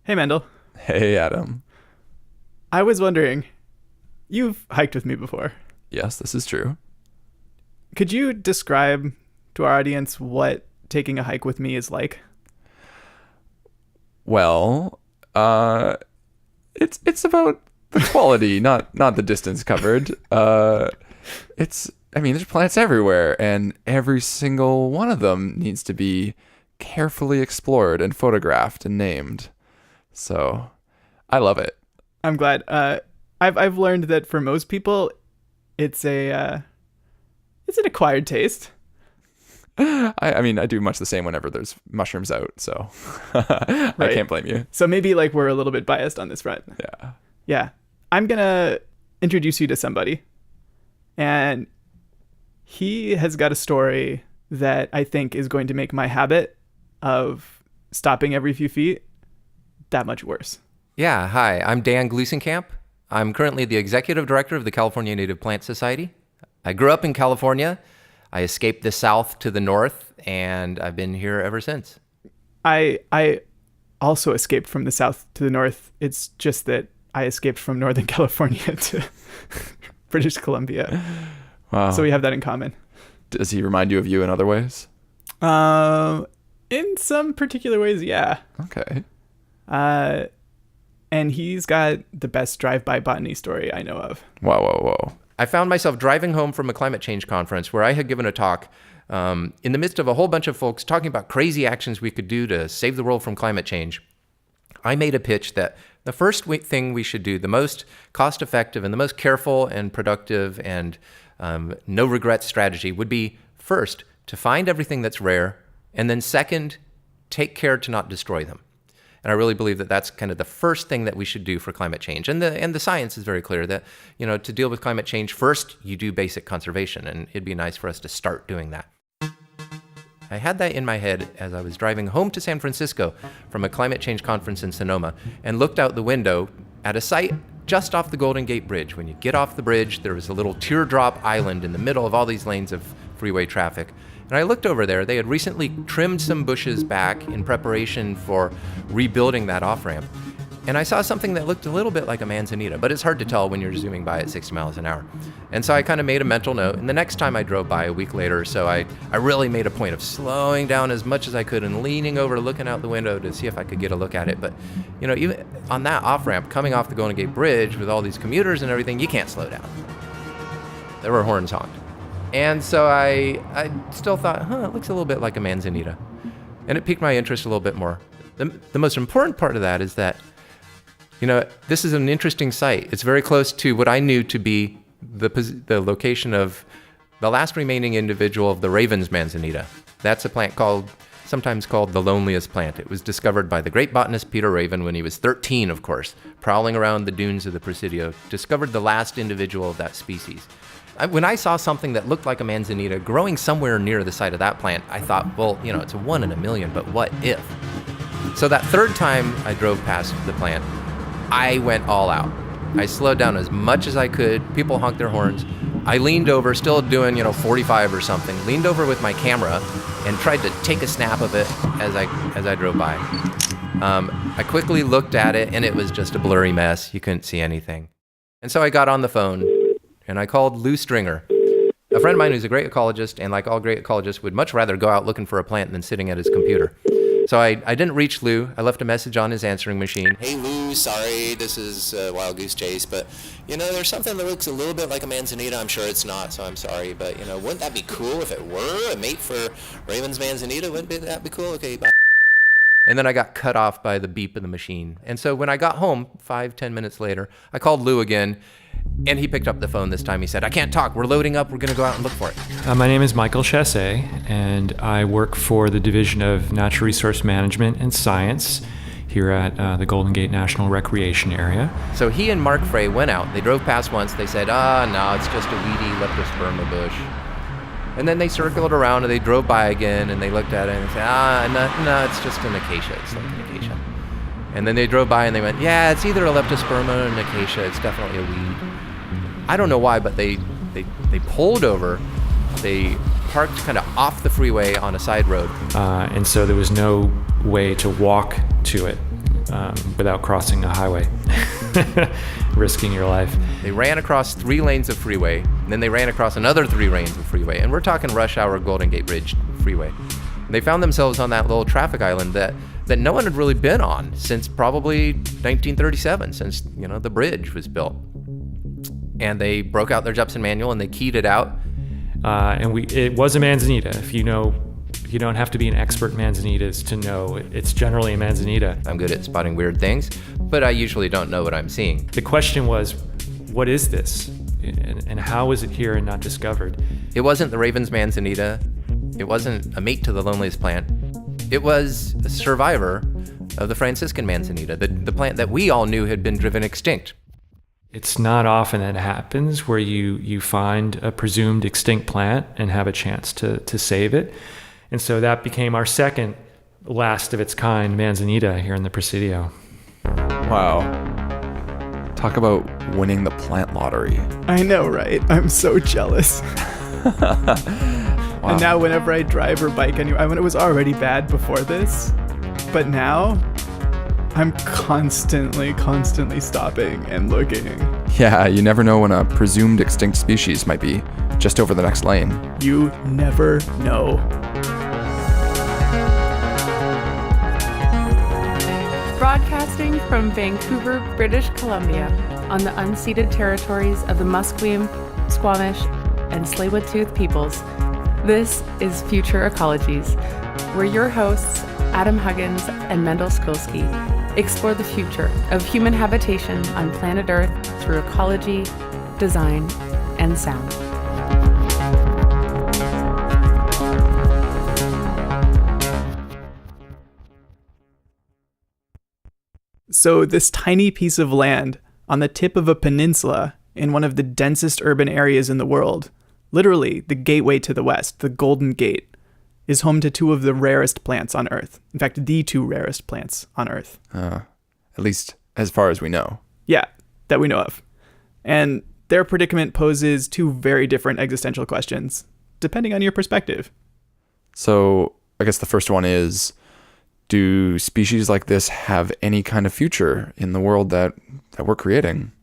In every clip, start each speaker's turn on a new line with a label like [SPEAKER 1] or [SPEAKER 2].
[SPEAKER 1] Hey, Mendel.
[SPEAKER 2] Hey, Adam.
[SPEAKER 1] I was wondering, you've hiked with me before.
[SPEAKER 2] Yes, this is true.
[SPEAKER 1] Could you describe to our audience what taking a hike with me is like?
[SPEAKER 2] Well, it's about the quality, not the distance covered. There's plants everywhere, and every single one of them needs to be carefully explored and photographed and named. So, I love it.
[SPEAKER 1] I'm glad. I've learned that for most people, it's an acquired taste.
[SPEAKER 2] I do much the same whenever there's mushrooms out, so I can't blame you.
[SPEAKER 1] So maybe we're a little bit biased on this front.
[SPEAKER 2] Yeah.
[SPEAKER 1] Yeah. I'm gonna introduce you to somebody, and he has got a story that I think is going to make my habit of stopping every few feet that much worse.
[SPEAKER 3] Yeah, hi, I'm Dan Gluesenkamp. I'm currently the executive director of the California Native Plant Society. I grew up in California. I escaped the South to the North, and I've been here ever since.
[SPEAKER 1] I also escaped from the South to the North. It's just that I escaped from Northern California to British Columbia.
[SPEAKER 2] Wow.
[SPEAKER 1] So we have that in common.
[SPEAKER 2] Does he remind you of you in other ways?
[SPEAKER 1] In some particular ways, yeah.
[SPEAKER 2] Okay.
[SPEAKER 1] And he's got the best drive-by botany story I know of.
[SPEAKER 2] Whoa.
[SPEAKER 3] I found myself driving home from a climate change conference where I had given a talk in the midst of a whole bunch of folks talking about crazy actions we could do to save the world from climate change. I made a pitch that the first thing we should do, the most cost-effective and the most careful and productive and no-regret strategy would be, first, to find everything that's rare, and then second, take care to not destroy them. And I really believe that that's kind of the first thing that we should do for climate change. And the science is very clear that, to deal with climate change, first you do basic conservation, and it'd be nice for us to start doing that. I had that in my head as I was driving home to San Francisco from a climate change conference in Sonoma and looked out the window at a site just off the Golden Gate Bridge. When you get off the bridge, there was a little teardrop island in the middle of all these lanes of freeway traffic. And I looked over there. They had recently trimmed some bushes back in preparation for rebuilding that off-ramp. And I saw something that looked a little bit like a manzanita, but it's hard to tell when you're zooming by at 60 miles an hour. And so I kind of made a mental note. And the next time I drove by a week later or so, I really made a point of slowing down as much as I could and leaning over, looking out the window to see if I could get a look at it. But, even on that off-ramp, coming off the Golden Gate Bridge with all these commuters and everything, you can't slow down. There were horns honked. And so I still thought, it looks a little bit like a manzanita. And it piqued my interest a little bit more. The most important part of that is that, this is an interesting site. It's very close to what I knew to be the location of the last remaining individual of the Raven's manzanita. That's a plant sometimes called the Loneliest Plant. It was discovered by the great botanist Peter Raven when he was 13, of course, prowling around the dunes of the Presidio, discovered the last individual of that species. When I saw something that looked like a manzanita growing somewhere near the site of that plant, I thought, well, it's a 1 in a million, but what if? So that third time I drove past the plant, I went all out. I slowed down as much as I could. People honked their horns. I leaned over, still doing, 45 or something, leaned over with my camera and tried to take a snap of it as I drove by. I quickly looked at it, and it was just a blurry mess. You couldn't see anything. And so I got on the phone, and I called Lou Stringer, a friend of mine who's a great ecologist, and like all great ecologists, would much rather go out looking for a plant than sitting at his computer. So I didn't reach Lou. I left a message on his answering machine.
[SPEAKER 4] Hey Lou, sorry, this is Wild Goose Chase, but there's something that looks a little bit like a manzanita. I'm sure it's not, so I'm sorry, but wouldn't that be cool if it were a mate for Raven's manzanita? Wouldn't that be cool? Okay, bye.
[SPEAKER 3] And then I got cut off by the beep of the machine. And so when I got home, 5-10 minutes later, I called Lou again, and he picked up the phone this time. He said, I can't talk. We're loading up. We're going to go out and look for it.
[SPEAKER 5] My name is Michael Chassé, and I work for the Division of Natural Resource Management and Science here at the Golden Gate National Recreation Area.
[SPEAKER 3] So he and Mark Frey went out. They drove past once. They said, no, it's just a weedy leptosperma bush. And then they circled around and they drove by again and they looked at it and said, no, it's just an acacia. It's like an acacia. And then they drove by and they went, yeah, it's either a leptosperma or an acacia. It's definitely a weed. I don't know why, but they pulled over. They parked kind of off the freeway on a side road.
[SPEAKER 5] And so there was no way to walk to it. without crossing a highway, risking your life.
[SPEAKER 3] They ran across 3 lanes of freeway, and then they ran across another 3 lanes of freeway, and we're talking rush hour Golden Gate Bridge freeway. And they found themselves on that little traffic island that no one had really been on since probably 1937, since the bridge was built. And they broke out their Jepson manual and they keyed it out.
[SPEAKER 5] It was a Manzanita. If you don't have to be an expert in Manzanitas to know it's generally a Manzanita.
[SPEAKER 3] I'm good at spotting weird things, but I usually don't know what I'm seeing.
[SPEAKER 5] The question was, what is this? And how is it here and not discovered?
[SPEAKER 3] It wasn't the Raven's Manzanita. It wasn't a mate to the Loneliest Plant. It was a survivor of the Franciscan Manzanita, the plant that we all knew had been driven extinct.
[SPEAKER 5] It's not often that happens where you find a presumed extinct plant and have a chance to save it. And so that became our second last of its kind Manzanita here in the Presidio.
[SPEAKER 2] Wow. Talk about winning the plant lottery.
[SPEAKER 1] I know, right? I'm so jealous.
[SPEAKER 2] Wow.
[SPEAKER 1] And now whenever I drive or bike anywhere, it was already bad before this, but now I'm constantly stopping and looking.
[SPEAKER 2] Yeah, you never know when a presumed extinct species might be just over the next lane.
[SPEAKER 1] You never know.
[SPEAKER 6] Broadcasting from Vancouver, British Columbia, on the unceded territories of the Musqueam, Squamish, and Tsleil-Waututh peoples, this is Future Ecologies, where your hosts, Adam Huggins and Mendel Skulski, explore the future of human habitation on planet Earth through ecology, design, and sound.
[SPEAKER 1] So this tiny piece of land on the tip of a peninsula in one of the densest urban areas in the world, literally the gateway to the west, the Golden Gate, is home to 2 of the rarest plants on Earth. In fact, the 2 rarest plants on Earth.
[SPEAKER 2] At least as far as we know.
[SPEAKER 1] Yeah, that we know of. And their predicament poses 2 very different existential questions, depending on your perspective.
[SPEAKER 2] So I guess the first one is, do species like this have any kind of future in the world that we're creating?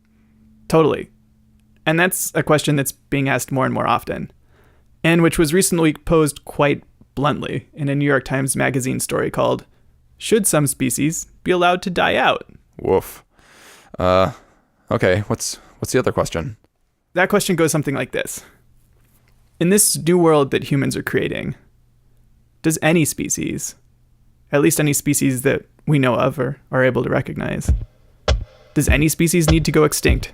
[SPEAKER 1] Totally. And that's a question that's being asked more and more often, and which was recently posed quite bluntly in a New York Times Magazine story called, "Should some species be allowed to die out?"
[SPEAKER 2] Woof. Okay, what's the other question?
[SPEAKER 1] That question goes something like this. In this new world that humans are creating, does any species, at least any species that we know of or are able to recognize, does any species need to go extinct?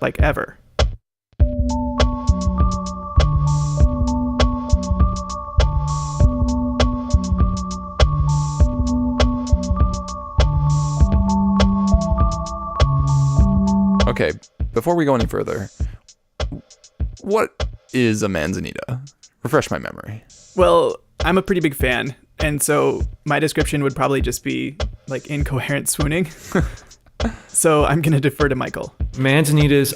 [SPEAKER 1] Like ever?
[SPEAKER 2] Okay, before we go any further, what is a Manzanita? Refresh my memory.
[SPEAKER 1] Well, I'm a pretty big fan, and so my description would probably just be like incoherent swooning. So I'm going to defer to Michael.
[SPEAKER 5] Manzanitas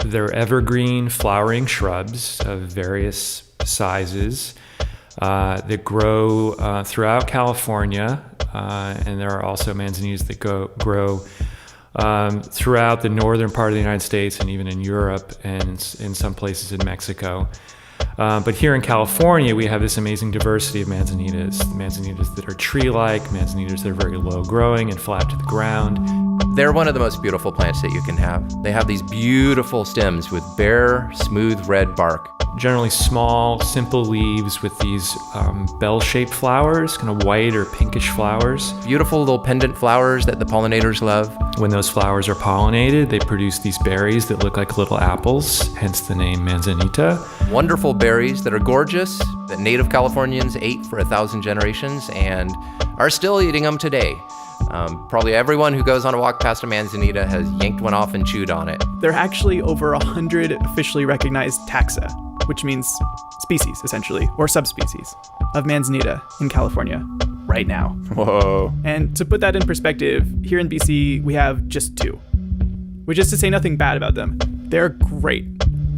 [SPEAKER 5] they're evergreen flowering shrubs of various sizes that grow throughout California, and there are also Manzanitas that grow throughout the northern part of the United States and even in Europe and in some places in Mexico. But here in California, we have this amazing diversity of Manzanitas. Manzanitas that are tree-like, Manzanitas that are very low-growing and flat to the ground.
[SPEAKER 3] They're one of the most beautiful plants that you can have. They have these beautiful stems with bare, smooth red bark.
[SPEAKER 5] Generally small, simple leaves with these bell-shaped flowers, kind of white or pinkish flowers.
[SPEAKER 3] Beautiful little pendant flowers that the pollinators love.
[SPEAKER 5] When those flowers are pollinated, they produce these berries that look like little apples, hence the name Manzanita.
[SPEAKER 3] Wonderful berries that are gorgeous, that native Californians ate for 1,000 generations and are still eating them today. Probably everyone who goes on a walk past a Manzanita has yanked one off and chewed on it.
[SPEAKER 1] There are actually over 100 officially recognized taxa, which means species, essentially, or subspecies, of Manzanita in California right now.
[SPEAKER 2] Whoa.
[SPEAKER 1] And to put that in perspective, here in BC, we have just 2, which is to say nothing bad about them. They're great.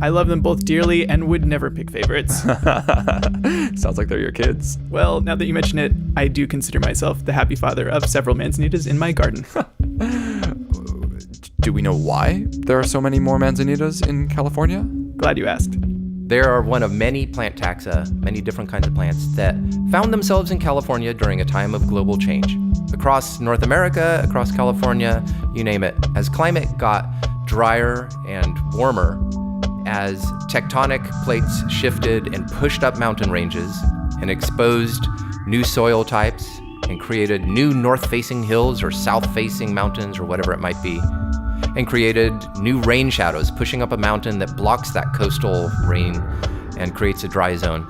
[SPEAKER 1] I love them both dearly and would never pick favorites.
[SPEAKER 2] Sounds like they're your kids.
[SPEAKER 1] Well, now that you mention it, I do consider myself the happy father of several manzanitas in my garden.
[SPEAKER 2] Do we know why there are so many more manzanitas in California?
[SPEAKER 1] Glad you asked.
[SPEAKER 3] They are one of many plant taxa, many different kinds of plants that found themselves in California during a time of global change. Across North America, across California, you name it. As climate got drier and warmer, as tectonic plates shifted and pushed up mountain ranges and exposed new soil types and created new north-facing hills or south-facing mountains or whatever it might be, and created new rain shadows pushing up a mountain that blocks that coastal rain and creates a dry zone.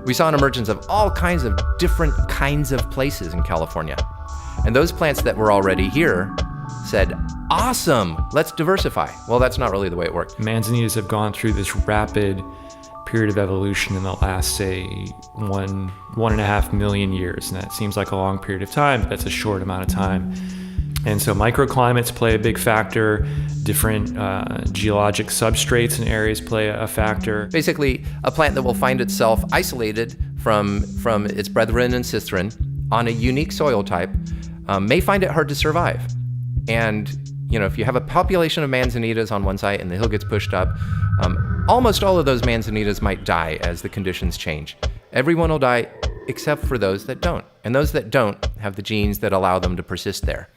[SPEAKER 3] We saw an emergence of all kinds of different kinds of places in California. And those plants that were already here said, awesome, let's diversify. Well, that's not really the way it worked.
[SPEAKER 5] Manzanitas have gone through this rapid period of evolution in the last, say, 1.5 million years. And that seems like a long period of time, but that's a short amount of time. And so microclimates play a big factor. Different geologic substrates in areas play a factor.
[SPEAKER 3] Basically, a plant that will find itself isolated from its brethren and sistren on a unique soil type may find it hard to survive. And if you have a population of manzanitas on one site and the hill gets pushed up, almost all of those manzanitas might die as the conditions change. Everyone will die except for those that don't. And those that don't have the genes that allow them to persist there.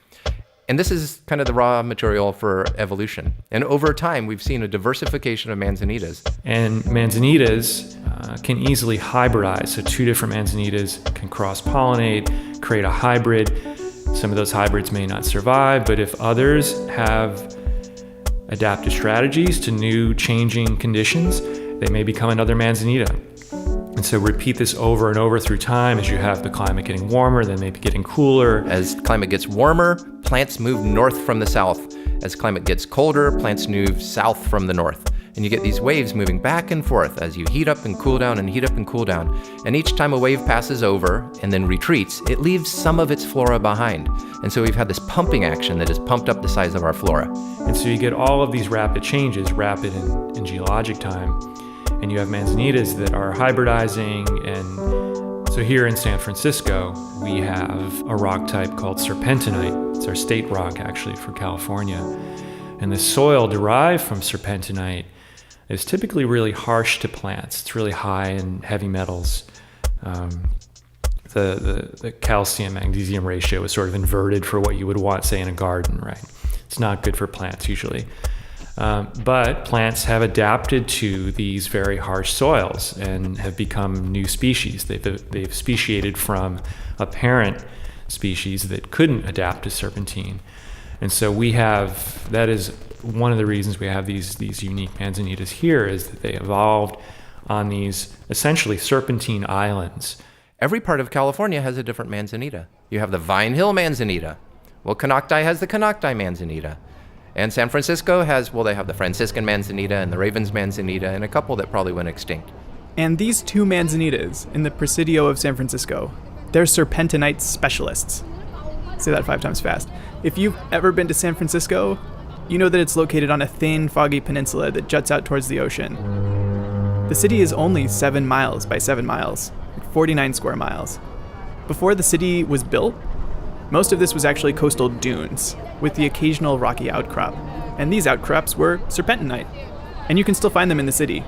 [SPEAKER 3] And this is kind of the raw material for evolution. And over time, we've seen a diversification of manzanitas.
[SPEAKER 5] And manzanitas can easily hybridize. So two different manzanitas can cross-pollinate, create a hybrid. Some of those hybrids may not survive, but if others have adaptive strategies to new changing conditions, they may become another manzanita. And so repeat this over and over through time as you have the climate getting warmer, then maybe getting cooler.
[SPEAKER 3] As climate gets warmer, plants move north from the south. As climate gets colder, plants move south from the north. And you get these waves moving back and forth as you heat up and cool down and heat up and cool down. And each time a wave passes over and then retreats, it leaves some of its flora behind. And so we've had this pumping action that has pumped up the size of our flora.
[SPEAKER 5] And so you get all of these rapid changes, rapid in geologic time. And you have manzanitas that are hybridizing. And so here in San Francisco, we have a rock type called serpentinite. It's our state rock, actually, for California. And the soil derived from serpentinite is typically really harsh to plants. It's really high in heavy metals. The calcium-magnesium ratio is sort of inverted for what you would want, say, in a garden, right? It's not good for plants usually. But plants have adapted to these very harsh soils and have become new species. They've speciated from a parent species that couldn't adapt to serpentine. And so that is one of the reasons we have these unique manzanitas here, is that they evolved on these essentially serpentine islands.
[SPEAKER 3] Every part of California has a different manzanita. You have the Vine Hill manzanita. Well, Canocti has the Canocti manzanita. And San Francisco they have the Franciscan Manzanita and the Ravens Manzanita and a couple that probably went extinct.
[SPEAKER 1] And these two manzanitas in the Presidio of San Francisco, they're serpentinite specialists. Say that 5 times fast. If you've ever been to San Francisco, you know that it's located on a thin, foggy peninsula that juts out towards the ocean. The city is only 7 miles by 7 miles, 49 square miles. Before the city was built, most of this was actually coastal dunes, with the occasional rocky outcrop. And these outcrops were serpentinite, and you can still find them in the city.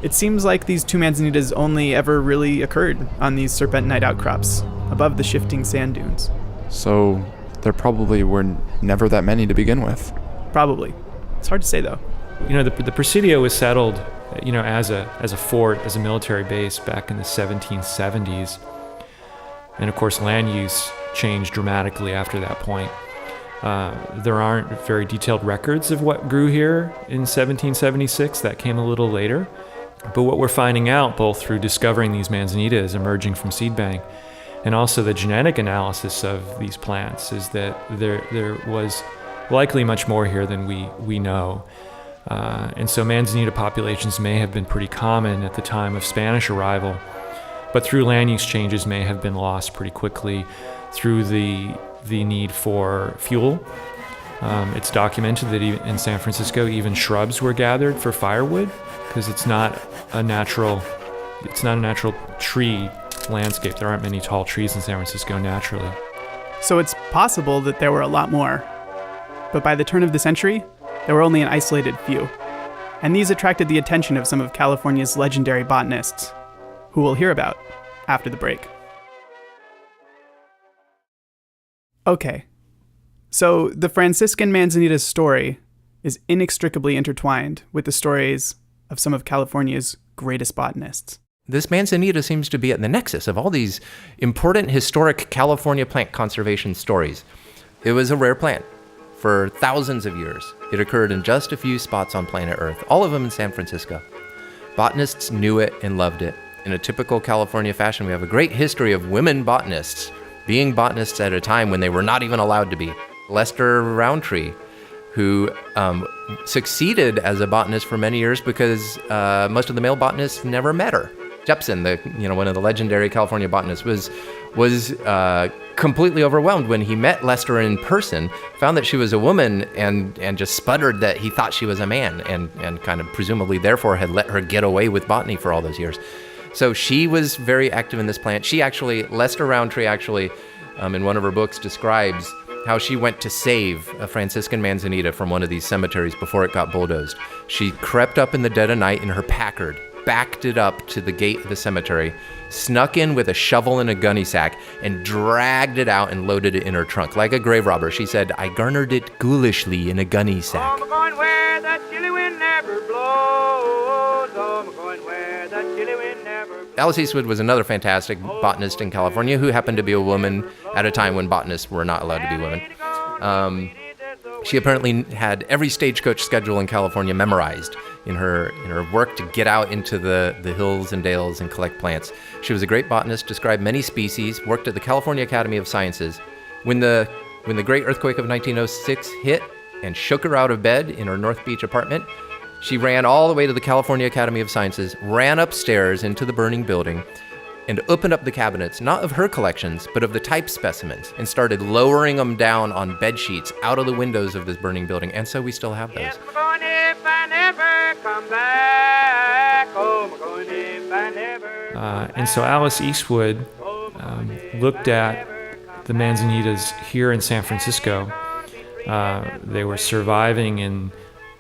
[SPEAKER 1] It seems like these two manzanitas only ever really occurred on these serpentinite outcrops, above the shifting sand dunes.
[SPEAKER 2] So there probably were never that many to begin with.
[SPEAKER 1] Probably. It's hard to say, though.
[SPEAKER 5] The Presidio was settled, as a fort, as a military base back in the 1770s. And of course, land use changed dramatically after that point. There aren't very detailed records of what grew here in 1776. That came a little later. But what we're finding out, both through discovering these manzanitas emerging from seed bank and also the genetic analysis of these plants, is that there was likely much more here than we know. And so manzanita populations may have been pretty common at the time of Spanish arrival, but through land use changes may have been lost pretty quickly through the need for fuel It's documented that even in San Francisco, even shrubs were gathered for firewood because it's not a natural tree landscape. There aren't many tall trees in San Francisco naturally.
[SPEAKER 1] So it's possible that there were a lot more. But by the turn of the century, there were only an isolated few. And these attracted the attention of some of California's legendary botanists, who we'll hear about after the break. Okay, so the Franciscan Manzanita's story is inextricably intertwined with the stories of some of California's greatest botanists.
[SPEAKER 3] This Manzanita seems to be at the nexus of all these important historic California plant conservation stories. It was a rare plant for thousands of years. It occurred in just a few spots on planet Earth, all of them in San Francisco. Botanists knew it and loved it. In a typical California fashion, we have a great history of women botanists being botanists at a time when they were not even allowed to be. Lester Roundtree, who succeeded as a botanist for many years because most of the male botanists never met her. Jepson, one of the legendary California botanists, was completely overwhelmed when he met Lester in person, found that she was a woman, and just sputtered that he thought she was a man, and kind of presumably therefore had let her get away with botany for all those years. So she was very active in this plant. Lester Roundtree actually, in one of her books, describes how she went to save a Franciscan Manzanita from one of these cemeteries before it got bulldozed. She crept up in the dead of night in her Packard, backed it up to the gate of the cemetery, snuck in with a shovel and a gunny sack, and dragged it out and loaded it in her trunk. Like a grave robber, she said, "I garnered it ghoulishly in a gunny sack."
[SPEAKER 7] I'm going where the chilly wind never blows. I'm going where the chilly wind never blows.
[SPEAKER 3] Alice Eastwood was another fantastic botanist in California who happened to be a woman at a time when botanists were not allowed to be women. She apparently had every stagecoach schedule in California memorized in her work to get out into the hills and dales and collect plants. She was a great botanist, described many species, worked at the California Academy of Sciences. When the great earthquake of 1906 hit and shook her out of bed in her North Beach apartment, she ran all the way to the California Academy of Sciences, ran upstairs into the burning building, and opened up the cabinets, not of her collections, but of the type specimens, and started lowering them down on bed sheets out of the windows of this burning building. And so we still have those.
[SPEAKER 7] Yes, I'm going if I never come back. Oh, I'm going if I never come
[SPEAKER 5] And so Alice Eastwood looked at the Manzanitas here in San Francisco. They were surviving in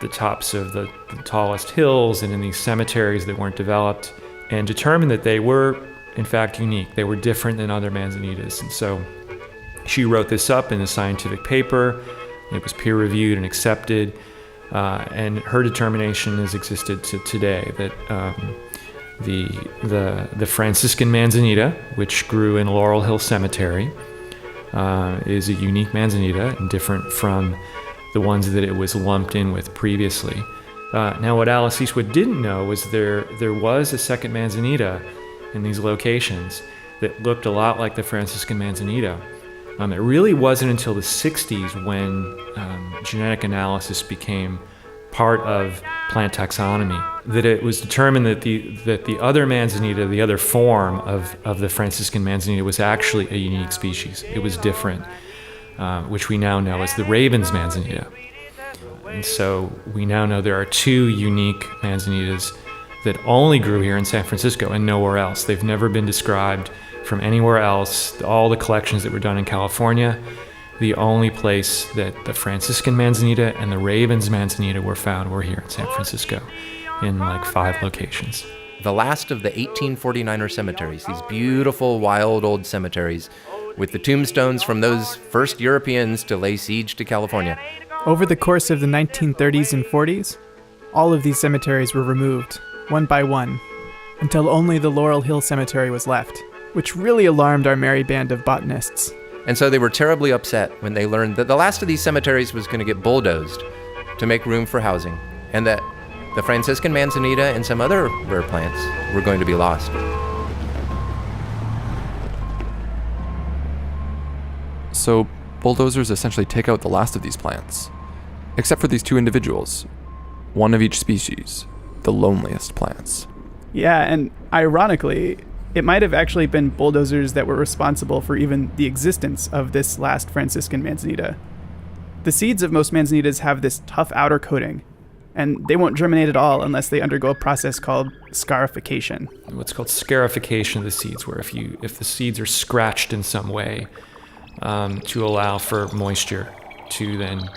[SPEAKER 5] the tops of the tallest hills and in these cemeteries that weren't developed, and determined that they were, in fact, unique. They were different than other Manzanitas. And so she wrote this up in a scientific paper. It was peer-reviewed and accepted. And her determination has existed to today that the Franciscan Manzanita, which grew in Laurel Hill Cemetery, is a unique Manzanita and different from the ones that it was lumped in with previously. Now, what Alice Eastwood didn't know was there was a second Manzanita in these locations that looked a lot like the Franciscan Manzanita. It really wasn't until the 60s when genetic analysis became part of plant taxonomy that it was determined that the other Manzanita, the other form of the Franciscan Manzanita, was actually a unique species. It was different, which we now know as the Raven's Manzanita. And so we now know there are two unique Manzanitas that only grew here in San Francisco and nowhere else. They've never been described from anywhere else. All the collections that were done in California, the only place that the Franciscan Manzanita and the Raven's Manzanita were found were here in San Francisco in like 5 locations.
[SPEAKER 3] The last of the 1849er cemeteries, these beautiful wild old cemeteries with the tombstones from those first Europeans to lay siege to California.
[SPEAKER 1] Over the course of the 1930s and 40s, all of these cemeteries were removed, one by one, until only the Laurel Hill Cemetery was left, which really alarmed our merry band of botanists.
[SPEAKER 3] And so they were terribly upset when they learned that the last of these cemeteries was going to get bulldozed to make room for housing, and that the Franciscan Manzanita and some other rare plants were going to be lost.
[SPEAKER 2] So bulldozers essentially take out the last of these plants, except for these 2 individuals, one of each species, the loneliest plants.
[SPEAKER 1] Yeah, and ironically, it might have actually been bulldozers that were responsible for even the existence of this last Franciscan Manzanita. The seeds of most manzanitas have this tough outer coating, and they won't germinate at all unless they undergo a process called scarification.
[SPEAKER 5] What's called scarification of the seeds, where if the seeds are scratched in some way to allow for moisture to then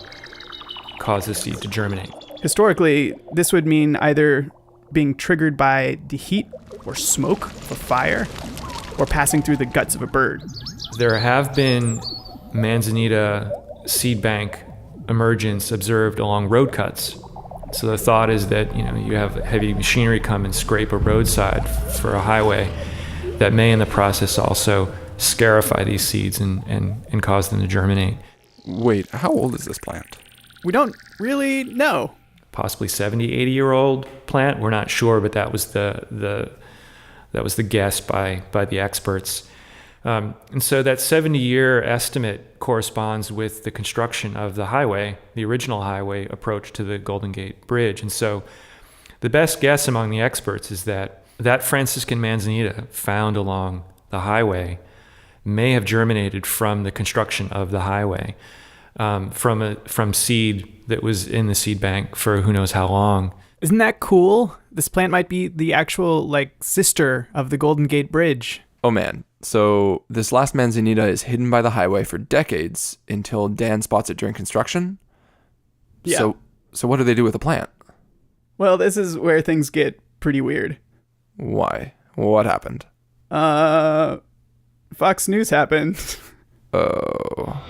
[SPEAKER 5] cause the seed to germinate.
[SPEAKER 1] Historically, this would mean either being triggered by the heat or smoke of fire, or passing through the guts of a bird.
[SPEAKER 5] There have been manzanita seed bank emergence observed along road cuts. So the thought is that you have heavy machinery come and scrape a roadside for a highway that may in the process also scarify these seeds and cause them to germinate.
[SPEAKER 2] Wait, how old is this plant?
[SPEAKER 1] We don't really know.
[SPEAKER 5] Possibly 70, 80-year-old plant. We're not sure, but that was the guess by the experts. And so that 70-year estimate corresponds with the construction of the highway, the original highway approach to the Golden Gate Bridge. And so the best guess among the experts is that Franciscan Manzanita found along the highway may have germinated from the construction of the highway, from seed that was in the seed bank for who knows how long.
[SPEAKER 1] Isn't that cool? This plant might be the actual, sister of the Golden Gate Bridge.
[SPEAKER 2] Oh man, so this last manzanita is hidden by the highway for decades until Dan spots it during construction?
[SPEAKER 1] Yeah.
[SPEAKER 2] So what do they do with the plant?
[SPEAKER 1] Well, this is where things get pretty weird.
[SPEAKER 2] Why? What happened?
[SPEAKER 1] Fox News happened.
[SPEAKER 2] Oh.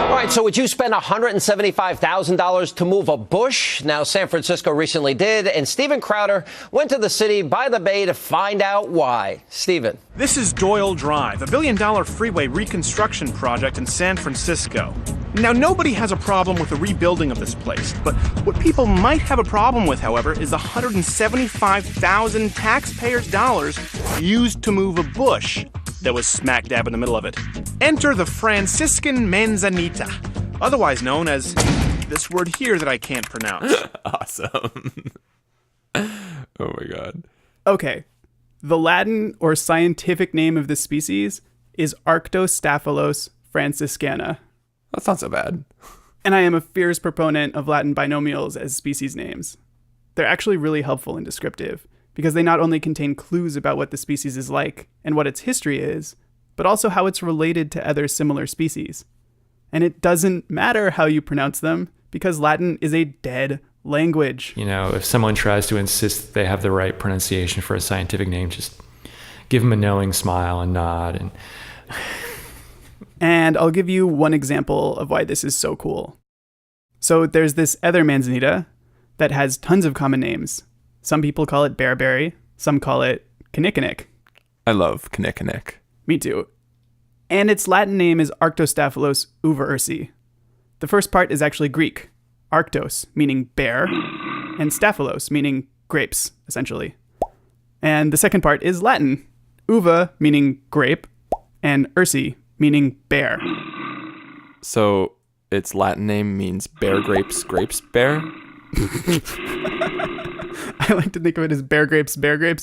[SPEAKER 8] All right, so would you spend $175,000 to move a bush? Now, San Francisco recently did, and Stephen Crowder went to the city by the bay to find out why. Stephen.
[SPEAKER 9] This is Doyle Drive, a $1 billion freeway reconstruction project in San Francisco. Now, nobody has a problem with the rebuilding of this place, but what people might have a problem with, however, is the $175,000 taxpayers' dollars used to move a bush that was smack dab in the middle of it. Enter the Franciscan Manzanita, otherwise known as this word here that I can't pronounce.
[SPEAKER 2] Awesome. Oh my God.
[SPEAKER 1] Okay. The Latin or scientific name of this species is Arctostaphylos franciscana.
[SPEAKER 2] That's not so bad.
[SPEAKER 1] And I am a fierce proponent of Latin binomials as species names. They're actually really helpful and descriptive, because they not only contain clues about what the species is like and what its history is, but also how it's related to other similar species. And it doesn't matter how you pronounce them, because Latin is a dead language.
[SPEAKER 5] If someone tries to insist that they have the right pronunciation for a scientific name, just give them a knowing smile and nod.
[SPEAKER 1] And I'll give you one example of why this is so cool. So there's this other manzanita that has tons of common names. Some people call it bearberry. Some call it kinnikinnick.
[SPEAKER 2] I love kinnikinnick.
[SPEAKER 1] Me too. And its Latin name is Arctostaphylos uva-ursi. The first part is actually Greek. Arctos, meaning bear, and staphylos, meaning grapes, essentially. And the second part is Latin. Uva, meaning grape, and ursi, meaning bear.
[SPEAKER 2] So its Latin name means bear grapes, bear?
[SPEAKER 1] I like to think of it as bear grapes,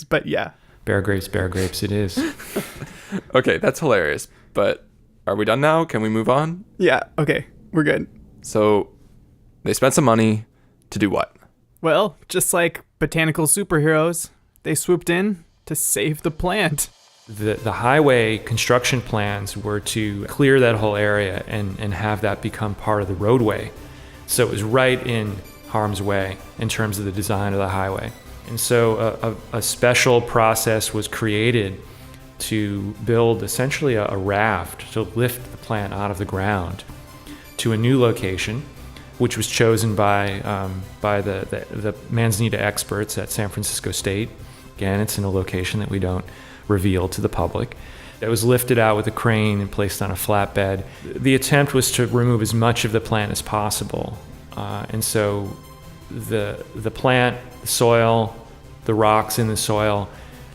[SPEAKER 1] but yeah.
[SPEAKER 5] Bear grapes, it is.
[SPEAKER 2] Okay, that's hilarious. But are we done now? Can we move on?
[SPEAKER 1] Yeah, okay, we're good.
[SPEAKER 2] So they spent some money to do what?
[SPEAKER 1] Well, just like botanical superheroes, they swooped in to save the plant.
[SPEAKER 5] The highway construction plans were to clear that whole area and have that become part of the roadway. So it was right in harm's way in terms of the design of the highway. And so a special process was created to build essentially a raft to lift the plant out of the ground to a new location, which was chosen by the Manzanita experts at San Francisco State. Again, it's in a location that we don't reveal to the public. It was lifted out with a crane and placed on a flatbed. The attempt was to remove as much of the plant as possible. And so the plant, the soil, the rocks in the soil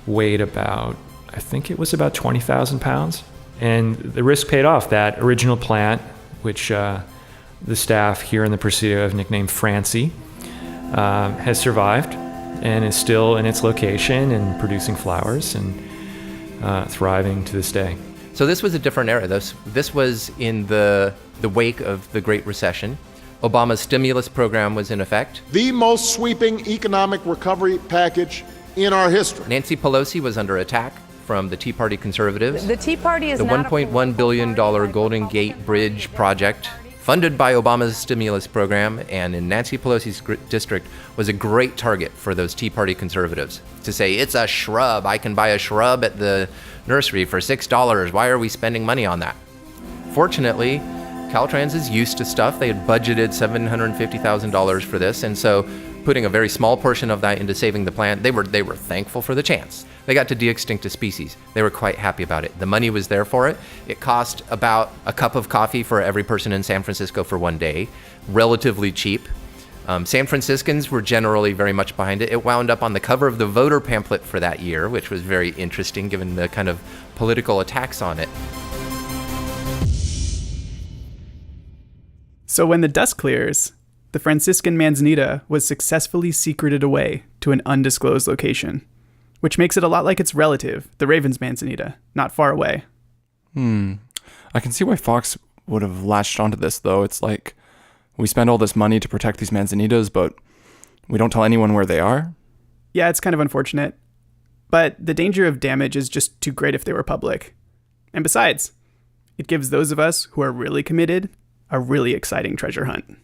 [SPEAKER 5] weighed about, I think it was about 20,000 pounds. And the risk paid off. That original plant, which the staff here in the Presidio have nicknamed Francie, has survived and is still in its location and producing flowers and thriving to this day.
[SPEAKER 3] So this was a different era. This was in the wake of the Great Recession. Obama's stimulus program was in effect.
[SPEAKER 10] The most sweeping economic recovery package in our history.
[SPEAKER 3] Nancy Pelosi was under attack from the Tea Party conservatives.
[SPEAKER 11] The Tea Party is
[SPEAKER 3] the
[SPEAKER 11] not
[SPEAKER 3] $1.1 billion Golden Gate Bridge project, funded by Obama's stimulus program, and in Nancy Pelosi's district, was a great target for those Tea Party conservatives to say, it's a shrub. I can buy a shrub at the nursery for $6. Why are we spending money on that? Fortunately, Caltrans is used to stuff. They had budgeted $750,000 for this, and so putting a very small portion of that into saving the plant, they were thankful for the chance. They got to de-extinct a species. They were quite happy about it. The money was there for it. It cost about a cup of coffee for every person in San Francisco for one day, relatively cheap. San Franciscans were generally very much behind it. It wound up on the cover of the voter pamphlet for that year, which was very interesting given the kind of political attacks on it.
[SPEAKER 1] So when the dust clears, the Franciscan Manzanita was successfully secreted away to an undisclosed location, which makes it a lot like its relative, the Raven's Manzanita, not far away.
[SPEAKER 2] I can see why Fox would have latched onto this, though. It's like, we spend all this money to protect these manzanitas, but we don't tell anyone where they are?
[SPEAKER 1] Yeah, it's kind of unfortunate. But the danger of damage is just too great if they were public. And besides, it gives those of us who are really committed a really exciting treasure hunt.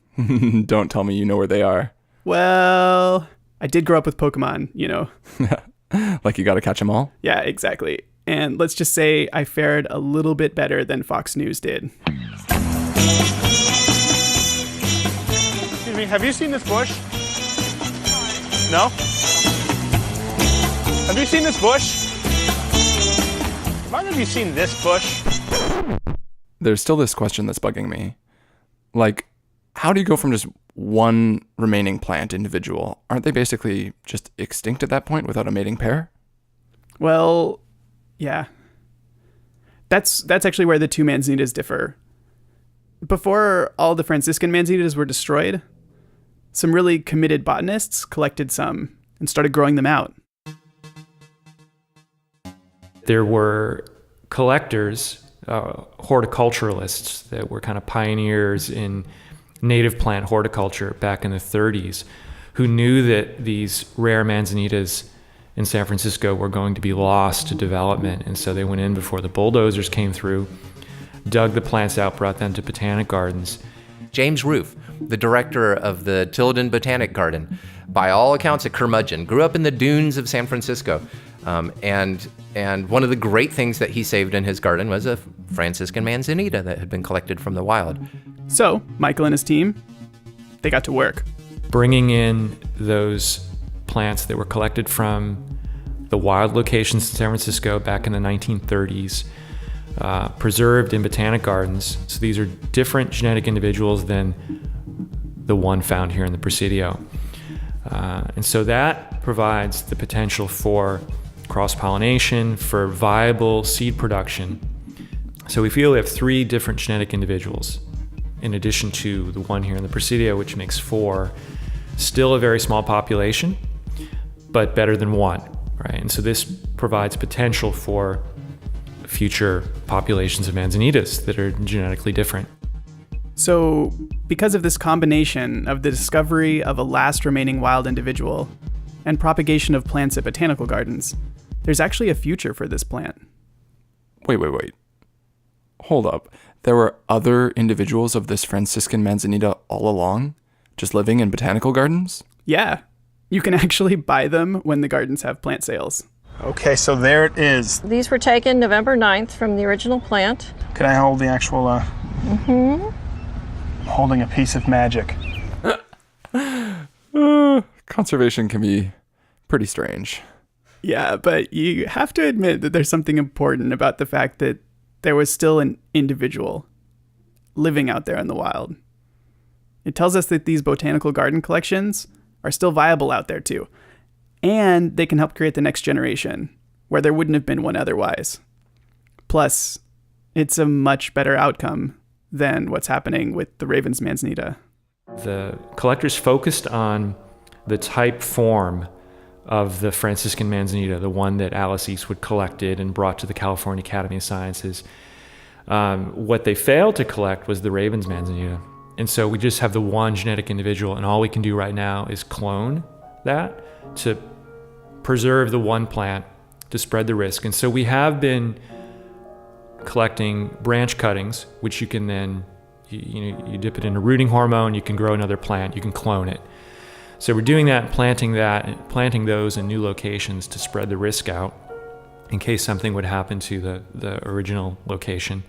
[SPEAKER 2] Don't tell me you know where they are.
[SPEAKER 1] Well, I did grow up with Pokemon, you know.
[SPEAKER 2] Like you gotta catch them all?
[SPEAKER 1] Yeah, exactly. And let's just say I fared a little bit better than Fox News did.
[SPEAKER 9] Excuse me, have you seen this bush? No? Have you seen this bush? Have either of you seen this bush?
[SPEAKER 2] There's still this question that's bugging me. Like, how do you go from just one remaining plant individual? Aren't they basically just extinct at that point without a mating pair?
[SPEAKER 1] Well, yeah. That's actually where the two manzanitas differ. Before all the Franciscan manzanitas were destroyed, some really committed botanists collected some and started growing them out.
[SPEAKER 5] There were collectors, horticulturalists that were kind of pioneers in native plant horticulture back in the 30s, who knew that these rare manzanitas in San Francisco were going to be lost to development. And so they went in before the bulldozers came through, dug the plants out, brought them to botanic gardens.
[SPEAKER 3] James Roof, the director of the Tilden Botanic Garden, by all accounts a curmudgeon, grew up in the dunes of San Francisco. And one of the great things that he saved in his garden was a Franciscan Manzanita that had been collected from the wild.
[SPEAKER 1] So Michael and his team, they got to work.
[SPEAKER 5] Bringing in those plants that were collected from the wild locations in San Francisco back in the 1930s, preserved in botanic gardens. So these are different genetic individuals than the one found here in the Presidio. And so that provides the potential for cross-pollination, for viable seed production. So we feel we have 3 different genetic individuals, in addition to the one here in the Presidio, which makes 4. Still a very small population, but better than 1, right? And so this provides potential for future populations of manzanitas that are genetically different.
[SPEAKER 1] So because of this combination of the discovery of a last remaining wild individual and propagation of plants at botanical gardens, there's actually a future for this plant.
[SPEAKER 2] Wait. Hold up. There were other individuals of this Franciscan Manzanita all along, just living in botanical gardens?
[SPEAKER 1] Yeah. You can actually buy them when the gardens have plant sales.
[SPEAKER 9] Okay, so there it is.
[SPEAKER 11] These were taken November 9th from the original plant.
[SPEAKER 9] Can I hold the actual, I'm holding a piece of magic.
[SPEAKER 2] Conservation can be pretty strange.
[SPEAKER 1] Yeah, but you have to admit that there's something important about the fact that there was still an individual living out there in the wild. It tells us that these botanical garden collections are still viable out there too. And they can help create the next generation, where there wouldn't have been one otherwise. Plus, it's a much better outcome than what's happening with the Raven's Manzanita.
[SPEAKER 5] The collectors focused on the type form of the Franciscan Manzanita, the one that Alice Eastwood collected and brought to the California Academy of Sciences. What they failed to collect was the Raven's Manzanita. And so we just have the one genetic individual, and all we can do right now is clone that to preserve the one plant to spread the risk. And so we have been collecting branch cuttings, which you can then, you dip it in a rooting hormone, you can grow another plant, you can clone it. So we're doing that, planting those in new locations to spread the risk out in case something would happen to the original location.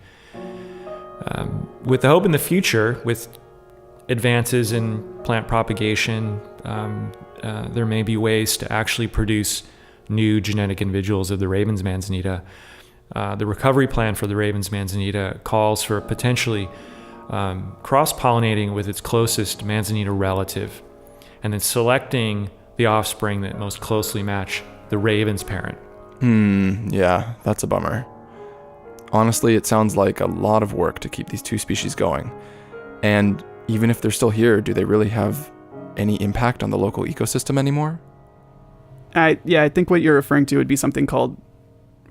[SPEAKER 5] With the hope in the future, with advances in plant propagation, there may be ways to actually produce new genetic individuals of the Raven's Manzanita. The recovery plan for the Raven's Manzanita calls for potentially cross-pollinating with its closest Manzanita relative, and then selecting the offspring that most closely match the Raven's parent.
[SPEAKER 2] Yeah, that's a bummer. Honestly, it sounds like a lot of work to keep these two species going. And even if they're still here, do they really have any impact on the local ecosystem anymore?
[SPEAKER 1] I think what you're referring to would be something called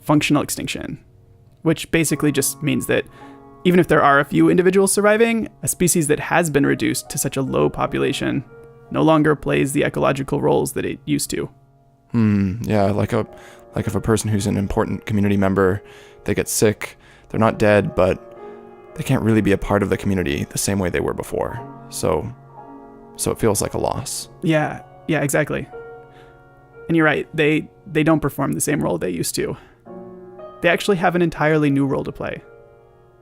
[SPEAKER 1] functional extinction, which basically just means that even if there are a few individuals surviving, a species that has been reduced to such a low population no longer plays the ecological roles that it used to.
[SPEAKER 2] Yeah, like if a person who's an important community member, they get sick, they're not dead, but they can't really be a part of the community the same way they were before. So it feels like a loss.
[SPEAKER 1] Yeah, exactly. And you're right, they don't perform the same role they used to. They actually have an entirely new role to play.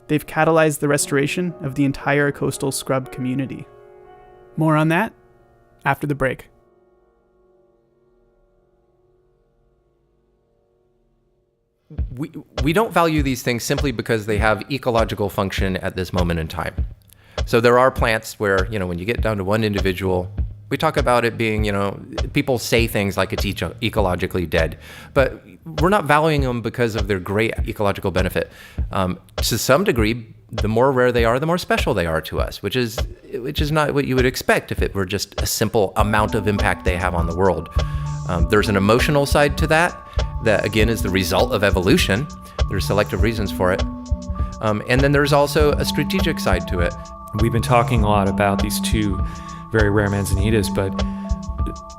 [SPEAKER 1] They've catalyzed the restoration of the entire coastal scrub community. More on that after the break.
[SPEAKER 3] We don't value these things simply because they have ecological function at this moment in time. So there are plants where, when you get down to one individual, we talk about it being, people say things like it's ecologically dead, but we're not valuing them because of their great ecological benefit. To some degree, the more rare they are, the more special they are to us, which is not what you would expect if it were just a simple amount of impact they have on the world. There's an emotional side to that again is the result of evolution. There's selective reasons for it. And then there's also a strategic side to it.
[SPEAKER 5] We've been talking a lot about these two very rare manzanitas, but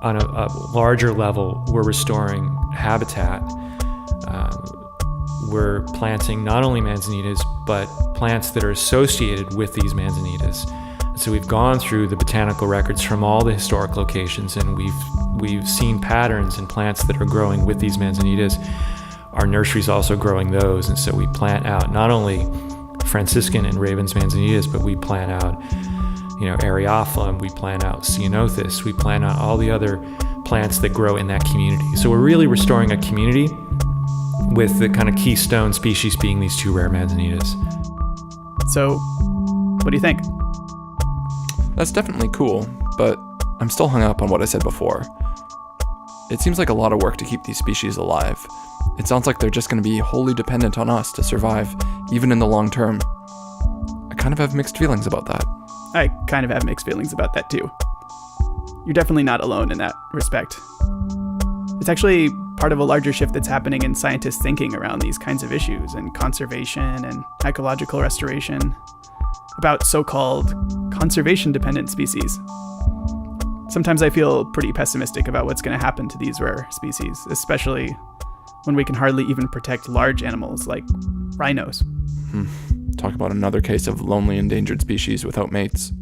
[SPEAKER 5] on a larger level, we're restoring habitat. We're planting not only manzanitas, but plants that are associated with these manzanitas. So we've gone through the botanical records from all the historic locations, and we've seen patterns in plants that are growing with these manzanitas. Our nursery's also growing those, and so we plant out not only Franciscan and Raven's manzanitas, but we plant out, Areophyllum, we plant out Ceanothus, we plant out all the other plants that grow in that community. So we're really restoring a community with the kind of keystone species being these two rare manzanitas.
[SPEAKER 1] So, what do you think?
[SPEAKER 2] That's definitely cool, but I'm still hung up on what I said before. It seems like a lot of work to keep these species alive. It sounds like they're just going to be wholly dependent on us to survive, even in the long term. I kind of have mixed feelings about that.
[SPEAKER 1] I kind of have mixed feelings about that too. You're definitely not alone in that respect. It's actually part of a larger shift that's happening in scientists' thinking around these kinds of issues and conservation and ecological restoration, about so-called conservation-dependent species. Sometimes I feel pretty pessimistic about what's going to happen to these rare species, especially when we can hardly even protect large animals like rhinos.
[SPEAKER 2] Talk about another case of lonely endangered species without mates.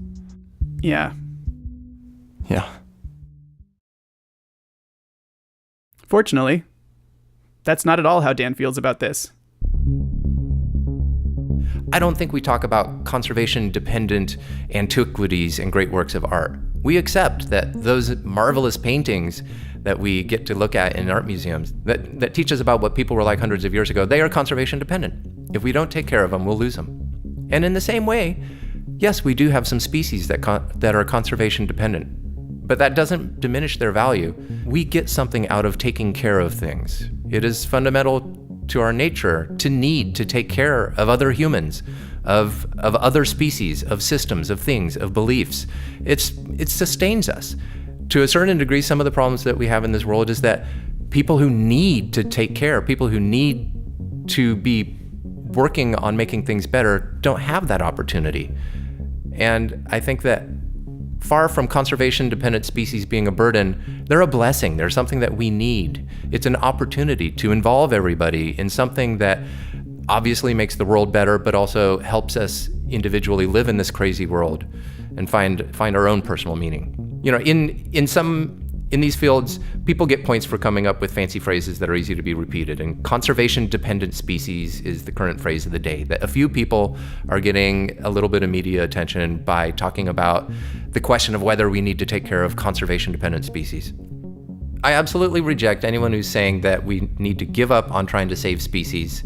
[SPEAKER 1] Yeah. Fortunately, that's not at all how Dan feels about this.
[SPEAKER 3] I don't think we talk about conservation-dependent antiquities and great works of art. We accept that those marvelous paintings that we get to look at in art museums that teach us about what people were like hundreds of years ago, they are conservation-dependent. If we don't take care of them, we'll lose them. And in the same way, yes, we do have some species that are conservation-dependent, but that doesn't diminish their value. We get something out of taking care of things. It is fundamental to our nature to need to take care of other humans, of other species, of systems, of things, of beliefs. It sustains us. To a certain degree, some of the problems that we have in this world is that people who need to take care, people who need to be working on making things better, don't have that opportunity. And I think that far from conservation-dependent species being a burden, they're a blessing. They're something that we need. It's an opportunity to involve everybody in something that obviously makes the world better, but also helps us individually live in this crazy world and find our own personal meaning. You know, in these fields, people get points for coming up with fancy phrases that are easy to be repeated, and conservation-dependent species is the current phrase of the day. That a few people are getting a little bit of media attention by talking about the question of whether we need to take care of conservation-dependent species. I absolutely reject anyone who's saying that we need to give up on trying to save species.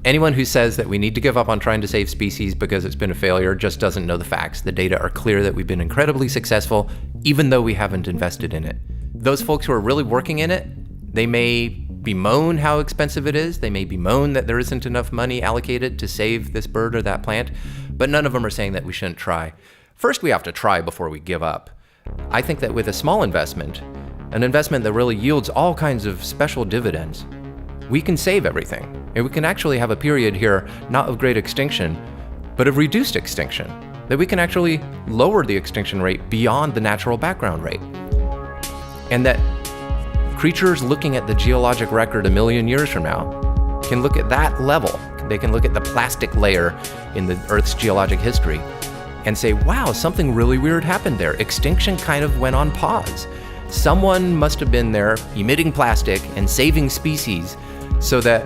[SPEAKER 3] Anyone who says that we need to give up on trying to save species because it's been a failure just doesn't know the facts. The data are clear that we've been incredibly successful, even though we haven't invested in it. Those folks who are really working in it, they may bemoan how expensive it is. They may bemoan that there isn't enough money allocated to save this bird or that plant, but none of them are saying that we shouldn't try. First, we have to try before we give up. I think that with a small investment, an investment that really yields all kinds of special dividends, we can save everything. And we can actually have a period here, not of great extinction, but of reduced extinction. That we can actually lower the extinction rate beyond the natural background rate. And that creatures looking at the geologic record 1 million years from now can look at that level. They can look at the plastic layer in the Earth's geologic history and say, wow, something really weird happened there. Extinction kind of went on pause. Someone must have been there emitting plastic and saving species so that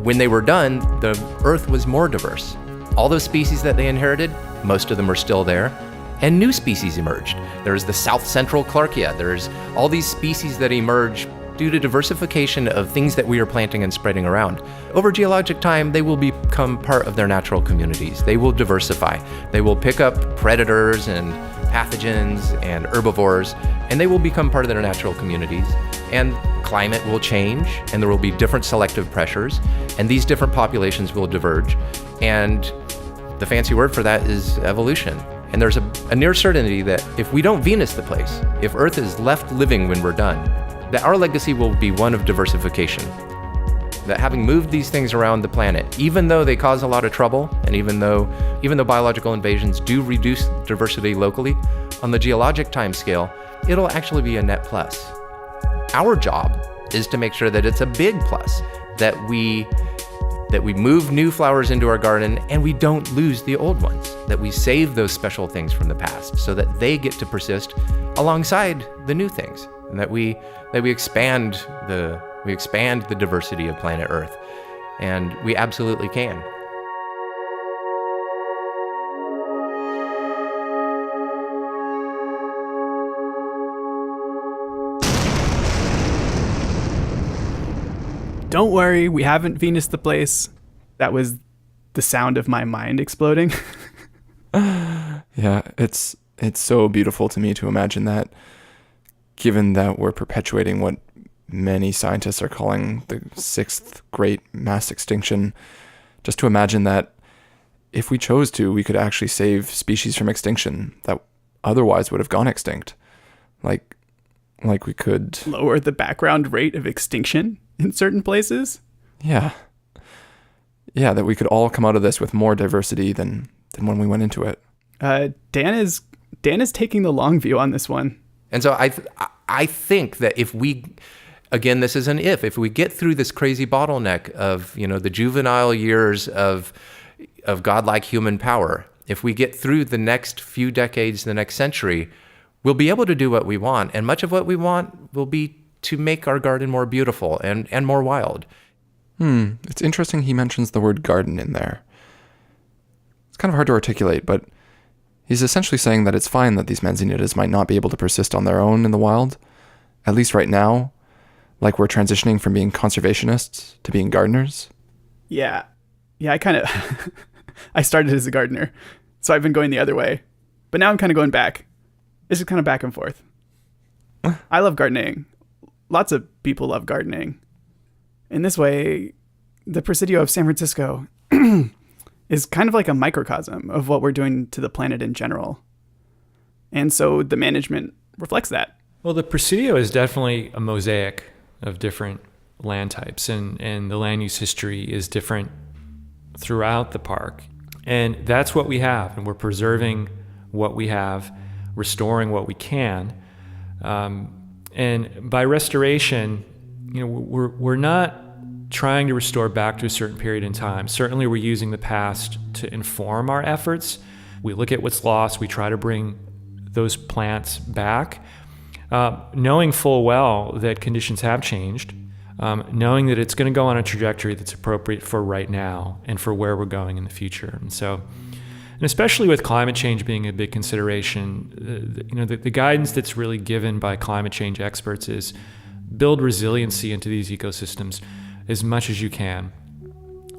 [SPEAKER 3] when they were done, the Earth was more diverse. All those species that they inherited, most of them are still there, and new species emerged. There's the South Central Clarkia. There's all these species that emerge due to diversification of things that we are planting and spreading around. Over geologic time, they will become part of their natural communities. They will diversify. They will pick up predators and pathogens and herbivores, and they will become part of their natural communities. And climate will change, and there will be different selective pressures, and these different populations will diverge. And the fancy word for that is evolution. And there's a near certainty that if we don't Venus the place, if Earth is left living when we're done, that our legacy will be one of diversification. That having moved these things around the planet, even though they cause a lot of trouble, and even though biological invasions do reduce diversity locally, on the geologic timescale, it'll actually be a net plus. Our job is to make sure that it's a big plus, that we move new flowers into our garden and we don't lose the old ones, that we save those special things from the past so that they get to persist alongside the new things, and that we expand the diversity of planet Earth. And we absolutely can.
[SPEAKER 1] Don't worry, we haven't Venus the place. That was the sound of my mind exploding.
[SPEAKER 2] Yeah, it's so beautiful to me to imagine that, given that we're perpetuating what many scientists are calling the 6th great mass extinction, just to imagine that if we chose to, we could actually save species from extinction that otherwise would have gone extinct. Like we could
[SPEAKER 1] lower the background rate of extinction in certain places.
[SPEAKER 2] Yeah, that we could all come out of this with more diversity than when we went into it.
[SPEAKER 1] Dan is taking the long view on this one.
[SPEAKER 3] And so I think that if we, again, this is an if we get through this crazy bottleneck of, the juvenile years of godlike human power, if we get through the next few decades, the next century, we'll be able to do what we want. And much of what we want will be to make our garden more beautiful and more wild.
[SPEAKER 2] It's interesting he mentions the word garden in there. It's kind of hard to articulate, but he's essentially saying that it's fine that these manzanitas might not be able to persist on their own in the wild, at least right now, like we're transitioning from being conservationists to being gardeners.
[SPEAKER 1] Yeah, I kind of, I started as a gardener, so I've been going the other way, but now I'm kind of going back. It's just kind of back and forth. I love gardening. Lots of people love gardening. In this way, the Presidio of San Francisco is kind of like a microcosm of what we're doing to the planet in general. And so the management reflects that.
[SPEAKER 5] Well, the Presidio is definitely a mosaic of different land types, and the land use history is different throughout the park. And that's what we have, and we're preserving what we have, restoring what we can. And by restoration, we're not trying to restore back to a certain period in time. Certainly we're using the past to inform our efforts. We look at what's lost, we try to bring those plants back, knowing full well that conditions have changed, knowing that it's going to go on a trajectory that's appropriate for right now and for where we're going in the future. And especially with climate change being a big consideration, the guidance that's really given by climate change experts is build resiliency into these ecosystems as much as you can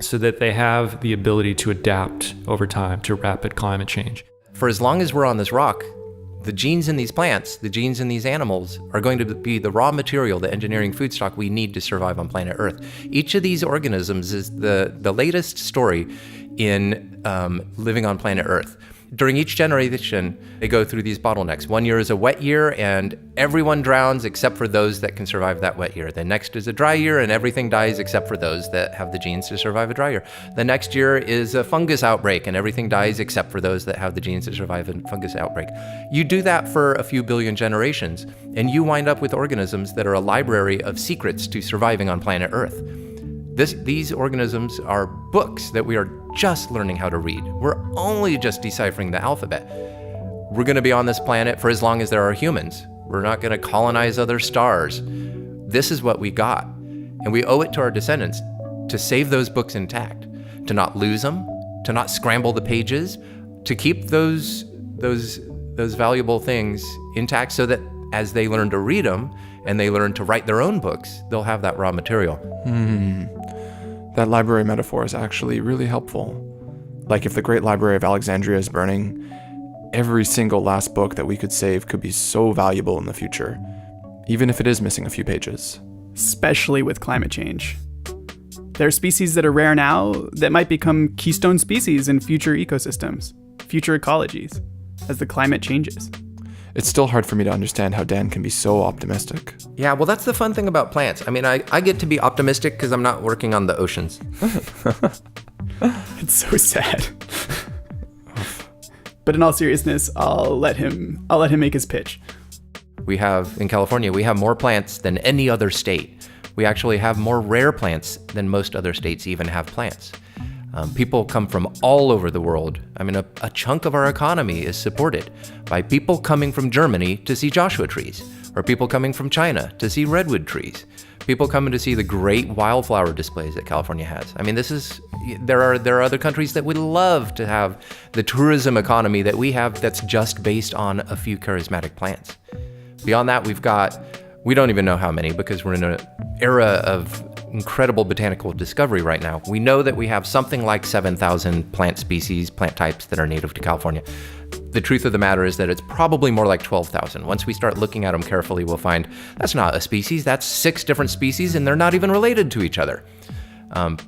[SPEAKER 5] so that they have the ability to adapt over time to rapid climate change.
[SPEAKER 3] For as long as we're on this rock, the genes in these plants, the genes in these animals are going to be the raw material, the engineering food stock we need to survive on planet Earth. Each of these organisms is the latest story in living on planet Earth. During each generation, they go through these bottlenecks. 1 year is a wet year, and everyone drowns except for those that can survive that wet year. The next is a dry year, and everything dies except for those that have the genes to survive a dry year. The next year is a fungus outbreak, and everything dies except for those that have the genes to survive a fungus outbreak. You do that for a few billion generations, and you wind up with organisms that are a library of secrets to surviving on planet Earth. These organisms are books that we are just learning how to read. We're only just deciphering the alphabet. We're going to be on this planet for as long as there are humans. We're not going to colonize other stars. This is what we got. And we owe it to our descendants to save those books intact, to not lose them, to not scramble the pages, to keep those valuable things intact so that as they learn to read them and they learn to write their own books, they'll have that raw material.
[SPEAKER 2] That library metaphor is actually really helpful. Like if the Great Library of Alexandria is burning, every single last book that we could save could be so valuable in the future, even if it is missing a few pages.
[SPEAKER 1] Especially with climate change. There are species that are rare now that might become keystone species in future ecosystems, future ecologies, as the climate changes.
[SPEAKER 2] It's still hard for me to understand how Dan can be so optimistic.
[SPEAKER 3] Yeah, well, that's the fun thing about plants. I mean, I get to be optimistic because I'm not working on the oceans.
[SPEAKER 1] It's so sad. But in all seriousness, I'll let him make his pitch.
[SPEAKER 3] We have, in California, we have more plants than any other state. We actually have more rare plants than most other states even have plants. People come from all over the world. I mean, a chunk of our economy is supported by people coming from Germany to see Joshua trees, or people coming from China to see redwood trees, people coming to see the great wildflower displays that California has. I mean, there are other countries that would love to have the tourism economy that we have that's just based on a few charismatic plants. Beyond that, we don't even know how many because we're in an era of incredible botanical discovery right now. We know that we have something like 7,000 plant species, plant types that are native to California. The truth of the matter is that it's probably more like 12,000. Once we start looking at them carefully, we'll find that's not a species, that's 6 different species, and they're not even related to each other.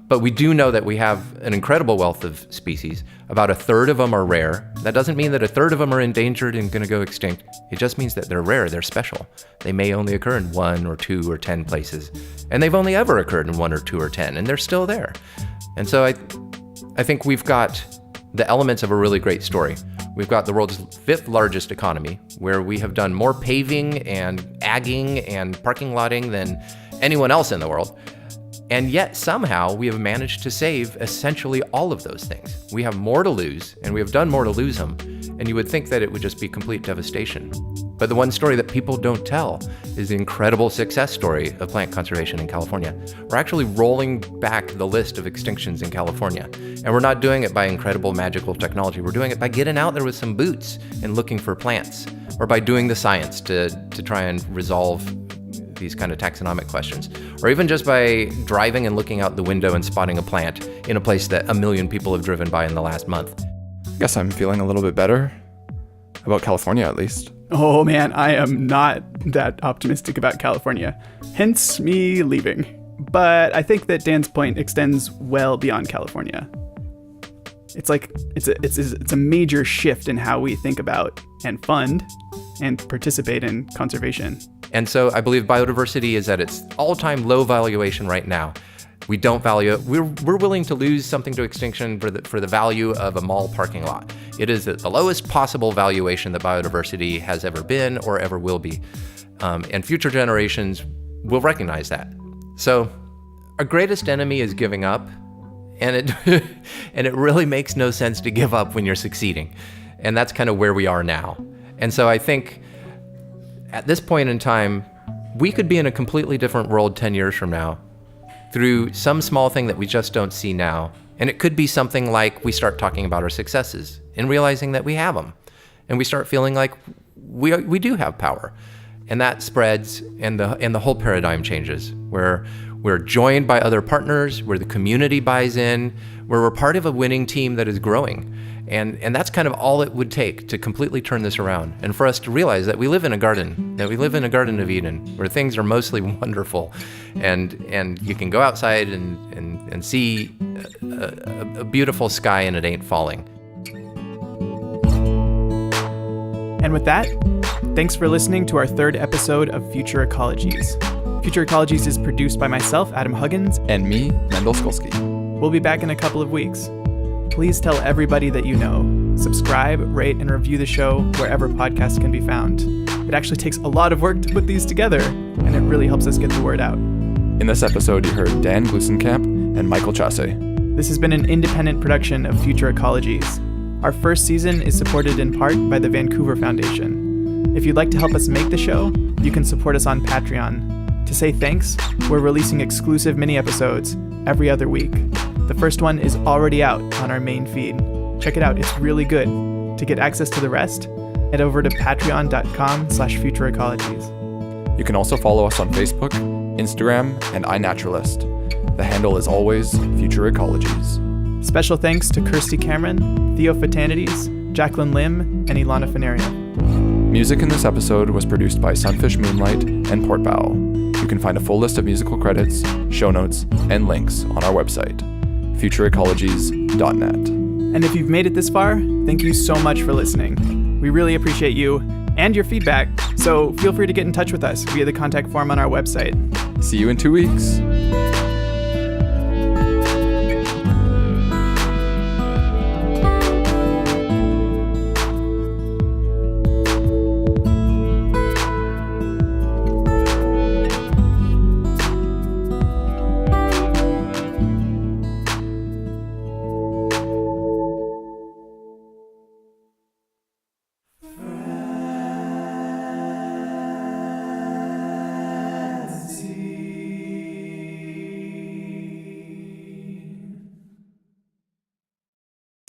[SPEAKER 3] But we do know that we have an incredible wealth of species. About a third of them are rare. That doesn't mean that a third of them are endangered and going to go extinct. It just means that they're rare, they're special. They may only occur in 1 or 2 or 10 places. And they've only ever occurred in 1 or 2 or 10, and they're still there. And so I think we've got the elements of a really great story. We've got the world's 5th largest economy, where we have done more paving and agging and parking lotting than anyone else in the world. And yet somehow we have managed to save essentially all of those things. We have more to lose, and we have done more to lose them. And you would think that it would just be complete devastation. But the one story that people don't tell is the incredible success story of plant conservation in California. We're actually rolling back the list of extinctions in California. And we're not doing it by incredible magical technology. We're doing it by getting out there with some boots and looking for plants, or by doing the science to try and resolve these kind of taxonomic questions, or even just by driving and looking out the window and spotting a plant in a place that 1 million people have driven by in the last month.
[SPEAKER 2] I guess I'm feeling a little bit better about California, at least.
[SPEAKER 1] Oh man, I am not that optimistic about California, hence me leaving. But I think that Dan's point extends well beyond California. It's like it's a major shift in how we think about and fund and participate in conservation.
[SPEAKER 3] And so I believe biodiversity is at its all-time low valuation right now. We don't value it. We're willing to lose something to extinction for the value of a mall parking lot. It is at the lowest possible valuation that biodiversity has ever been or ever will be. And future generations will recognize that. So our greatest enemy is giving up. And it really makes no sense to give up when you're succeeding. And that's kind of where we are now. And so I think at this point in time, we could be in a completely different world 10 years from now through some small thing that we just don't see now. And it could be something like we start talking about our successes and realizing that we have them. And we start feeling like we do have power. And that spreads and the whole paradigm changes, where we're joined by other partners, where the community buys in, where we're part of a winning team that is growing. And that's kind of all it would take to completely turn this around, and for us to realize that we live in a garden, that we live in a Garden of Eden, where things are mostly wonderful, and you can go outside and see a beautiful sky and it ain't falling.
[SPEAKER 1] And with that, thanks for listening to our third episode of Future Ecologies. Future Ecologies is produced by myself, Adam Huggins,
[SPEAKER 2] And me, Mendel Skolsky.
[SPEAKER 1] We'll be back in a couple of weeks. Please tell everybody that you know. Subscribe, rate, and review the show wherever podcasts can be found. It actually takes a lot of work to put these together, and it really helps us get the word out.
[SPEAKER 2] In this episode, you heard Dan Glusenkamp and Michael Chasse.
[SPEAKER 1] This has been an independent production of Future Ecologies. Our first season is supported in part by the Vancouver Foundation. If you'd like to help us make the show, you can support us on Patreon. To say thanks, we're releasing exclusive mini-episodes every other week. The first one is already out on our main feed. Check it out, it's really good. To get access to the rest, head over to patreon.com/futureecologies.
[SPEAKER 2] You can also follow us on Facebook, Instagram, and iNaturalist. The handle is always Future Ecologies.
[SPEAKER 1] Special thanks to Kirsty Cameron, Theo Fatanides, Jacqueline Lim, and Ilana Fenaria.
[SPEAKER 2] Music in this episode was produced by Sunfish Moonlight and Portbow. You can find a full list of musical credits, show notes, and links on our website, futureecologies.net.
[SPEAKER 1] And if you've made it this far, thank you so much for listening. We really appreciate you and your feedback, so feel free to get in touch with us via the contact form on our website.
[SPEAKER 2] See you in 2 weeks.